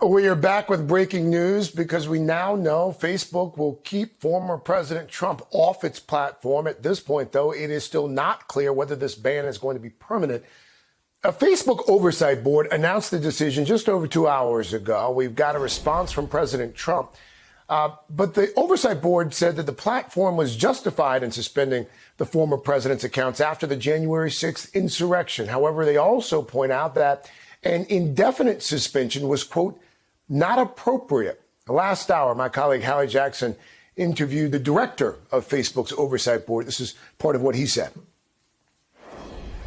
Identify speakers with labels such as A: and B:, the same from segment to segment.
A: We are back with breaking news because we now know Facebook will keep former President Trump off its platform. At this point, though, it is still not clear whether this ban is going to be permanent. A Facebook oversight board announced the decision just over 2 hours ago. We've got a response from President Trump. But the oversight board said that the platform was justified in suspending the former president's accounts after the January 6th insurrection. However, they also point out that an indefinite suspension was, quote, not appropriate. Last hour, my colleague Hallie Jackson interviewed the director of Facebook's oversight board. This is part of what he said.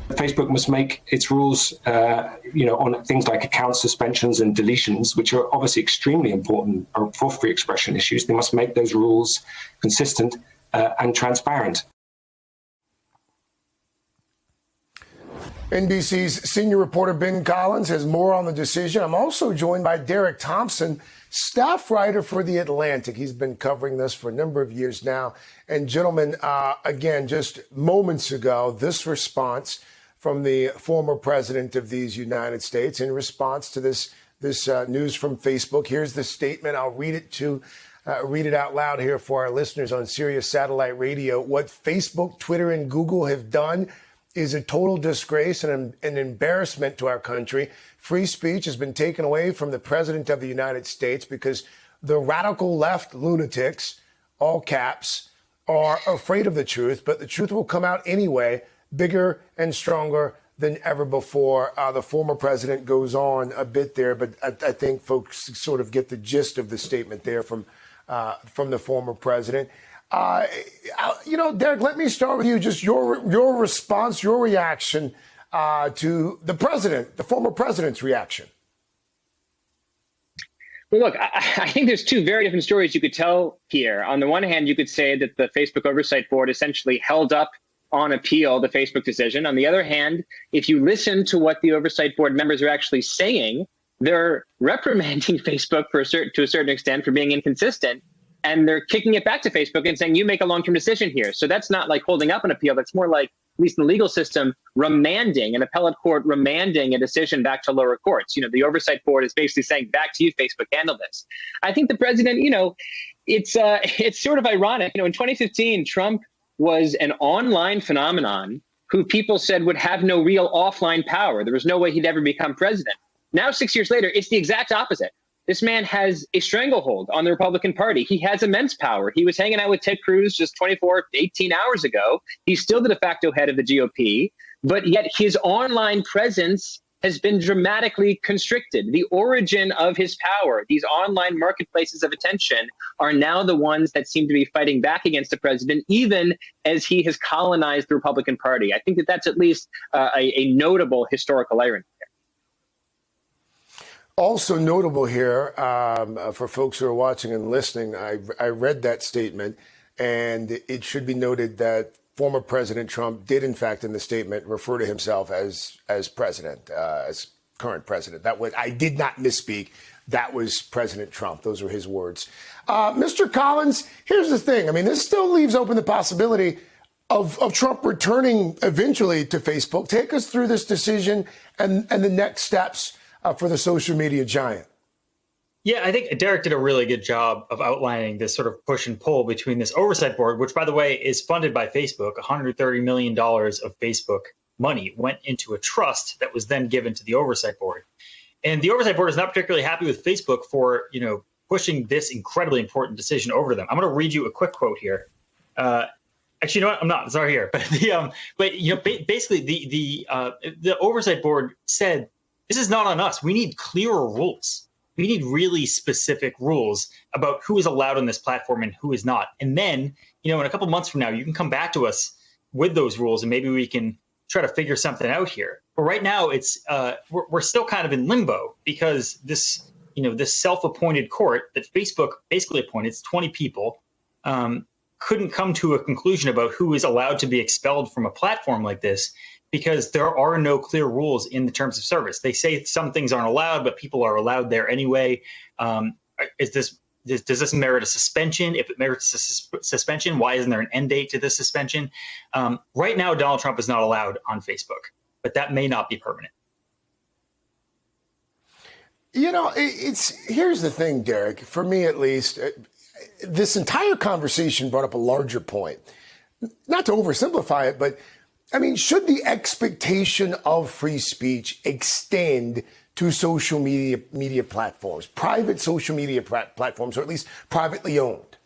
B: Facebook must make its rules, on things like account suspensions and deletions, which are obviously extremely important for free expression issues. They must make those rules consistent and transparent.
A: NBC's senior reporter Ben Collins has more on the decision. I'm also joined by Derek Thompson, staff writer for The Atlantic. He's been covering this for a number of years now. And gentlemen, again, just moments ago, this response from the former president of these United States in response to this news from Facebook. Here's the statement. I'll read it out loud here for our listeners on Sirius Satellite Radio. What Facebook, Twitter, and Google have done is a total disgrace and an embarrassment to our country. Free speech has been taken away from the president of the United States because the radical left lunatics, all caps, are afraid of the truth, but the truth will come out anyway, bigger and stronger than ever before. The former president goes on a bit there, but I think folks sort of get the gist of the statement there from the former president. Derek, let me start with you. Just your response, your reaction to the former president's reaction.
C: Well, look, I think there's two very different stories you could tell here. On the one hand, you could say that the Facebook Oversight Board essentially held up on appeal the Facebook decision. On the other hand, if you listen to what the Oversight Board members are actually saying, they're reprimanding Facebook to a certain extent for being inconsistent. And they're kicking it back to Facebook and saying, you make a long-term decision here. So that's not like holding up an appeal. That's more like, at least in the legal system, remanding, an appellate court remanding a decision back to lower courts. The Oversight Board is basically saying, back to you, Facebook, handle this. I think the president, it's sort of ironic. In 2015, Trump was an online phenomenon who people said would have no real offline power. There was no way he'd ever become president. Now, 6 years later, it's the exact opposite. This man has a stranglehold on the Republican Party. He has immense power. He was hanging out with Ted Cruz just 18 hours ago. He's still the de facto head of the GOP, but yet his online presence has been dramatically constricted. The origin of his power, these online marketplaces of attention, are now the ones that seem to be fighting back against the president, even as he has colonized the Republican Party. I think that that's at least a notable historical irony.
A: Also notable here for folks who are watching and listening, I read that statement, and it should be noted that former President Trump did, in fact, in the statement, refer to himself as president, as current president. I did not misspeak. That was President Trump. Those were his words. Mr. Collins, here's the thing. I mean, this still leaves open the possibility of Trump returning eventually to Facebook. Take us through this decision and the next steps for the social media giant.
D: Yeah, I think Derek did a really good job of outlining this sort of push and pull between this oversight board, which, by the way, is funded by Facebook. $130 million of Facebook money went into a trust that was then given to the oversight board. And the oversight board is not particularly happy with Facebook for, pushing this incredibly important decision over to them. I'm going to read you a quick quote here. Actually, you know what? I'm not. It's already here. Basically, the oversight board said, this is not on us. We need clearer rules. We need really specific rules about who is allowed on this platform and who is not. And then, in a couple months from now, you can come back to us with those rules and maybe we can try to figure something out here. But right now, it's we're still kind of in limbo because this self-appointed court that Facebook basically appointed, it's 20 people, couldn't come to a conclusion about who is allowed to be expelled from a platform like this, because there are no clear rules in the terms of service. They say some things aren't allowed, but people are allowed there anyway. Does this merit a suspension? If it merits a suspension, why isn't there an end date to this suspension? Right now, Donald Trump is not allowed on Facebook, but that may not be permanent.
A: You know, here's the thing, Derek, for me at least, this entire conversation brought up a larger point. Not to oversimplify it, but I mean, should the expectation of free speech extend to social media platforms, private social media platforms, or at least privately owned?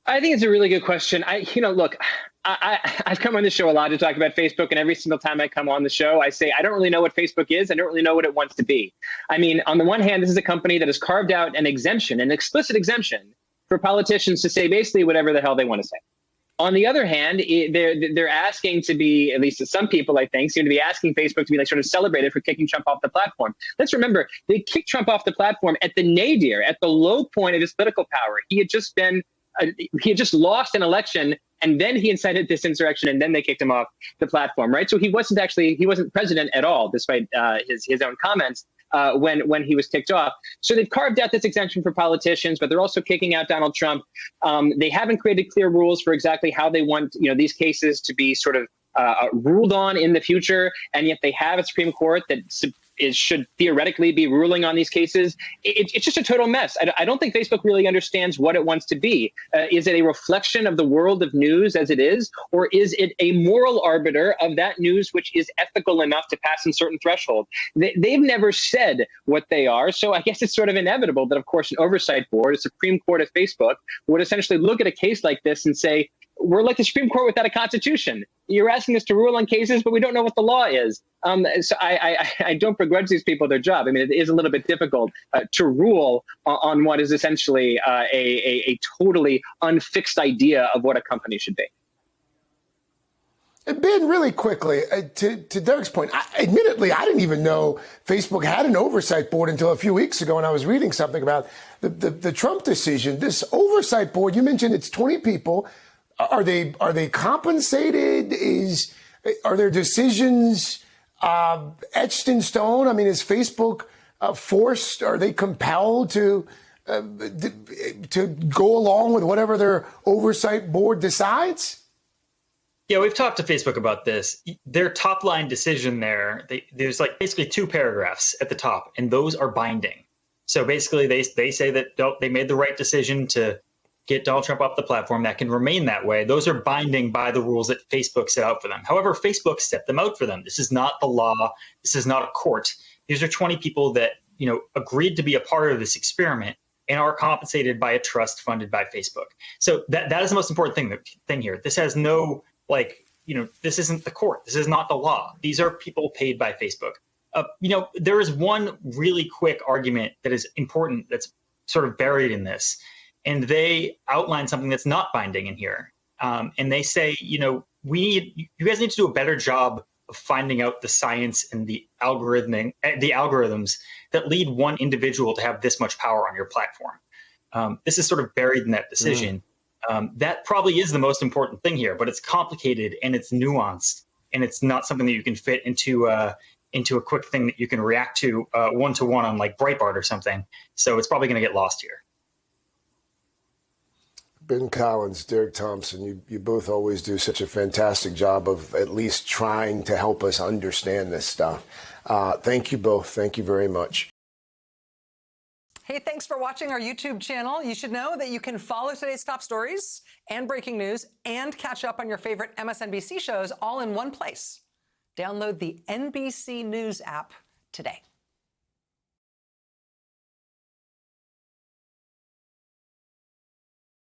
C: I think it's a really good question. Look, I've come on the show a lot to talk about Facebook, and every single time I come on the show, I say, I don't really know what Facebook is. I don't really know what it wants to be. I mean, on the one hand, this is a company that has carved out an exemption, an explicit exemption for politicians to say basically whatever the hell they want to say. On the other hand, they're asking to be, at least some people, I think, seem to be asking Facebook to be like sort of celebrated for kicking Trump off the platform. Let's remember, they kicked Trump off the platform at the nadir, at the low point of his political power. He had just lost an election, and then he incited this insurrection, and then they kicked him off the platform, right? So he wasn't president at all, despite his own comments when he was kicked off. So they've carved out this exemption for politicians, but they're also kicking out Donald Trump. They haven't created clear rules for exactly how they want these cases to be sort of ruled on in the future, and yet they have a Supreme Court that should theoretically be ruling on these cases. It's just a total mess. I don't think Facebook really understands what it wants to be. Is it a reflection of the world of news as it is, or is it a moral arbiter of that news which is ethical enough to pass a certain threshold? They've never said what they are, so I guess it's sort of inevitable that, of course, an oversight board, a Supreme Court of Facebook, would essentially look at a case like this and say, we're like the Supreme Court without a constitution. You're asking us to rule on cases, but we don't know what the law is. So I don't begrudge these people their job. I mean, it is a little bit difficult to rule on what is essentially a totally unfixed idea of what a company should be.
A: And Ben, really quickly, to Derek's point, admittedly, I didn't even know Facebook had an oversight board until a few weeks ago when I was reading something about the Trump decision. This oversight board, you mentioned it's 20 people. Are they compensated? Are their decisions etched in stone? I mean, is Facebook forced? Are they compelled to go along with whatever their oversight board decides?
D: Yeah, we've talked to Facebook about this. Their top line decision there's like basically 2 paragraphs at the top, and those are binding. So basically, they say that they made the right decision to get Donald Trump off the platform. That can remain that way. Those are binding by the rules that Facebook set out for them. However, Facebook set them out for them. This is not the law. This is not a court. These are 20 people that agreed to be a part of this experiment and are compensated by a trust funded by Facebook. So that is the most important thing here. This has no this isn't the court. This is not the law. These are people paid by Facebook. There is one really quick argument that is important that's sort of buried in this. And they outline something that's not binding in here. And they say, you guys need to do a better job of finding out the science and the algorithms that lead one individual to have this much power on your platform. This is sort of buried in that decision. That probably is the most important thing here, but it's complicated and it's nuanced, and it's not something that you can fit into a quick thing that you can react to one-to-one on like Breitbart or something. So it's probably going to get lost here.
A: Ben Collins, Derek Thompson, you both always do such a fantastic job of at least trying to help us understand this stuff. Thank you both. Thank you very much.
E: Hey, thanks for watching our YouTube channel. You should know that you can follow today's top stories and breaking news and catch up on your favorite MSNBC shows all in one place. Download the NBC News app today.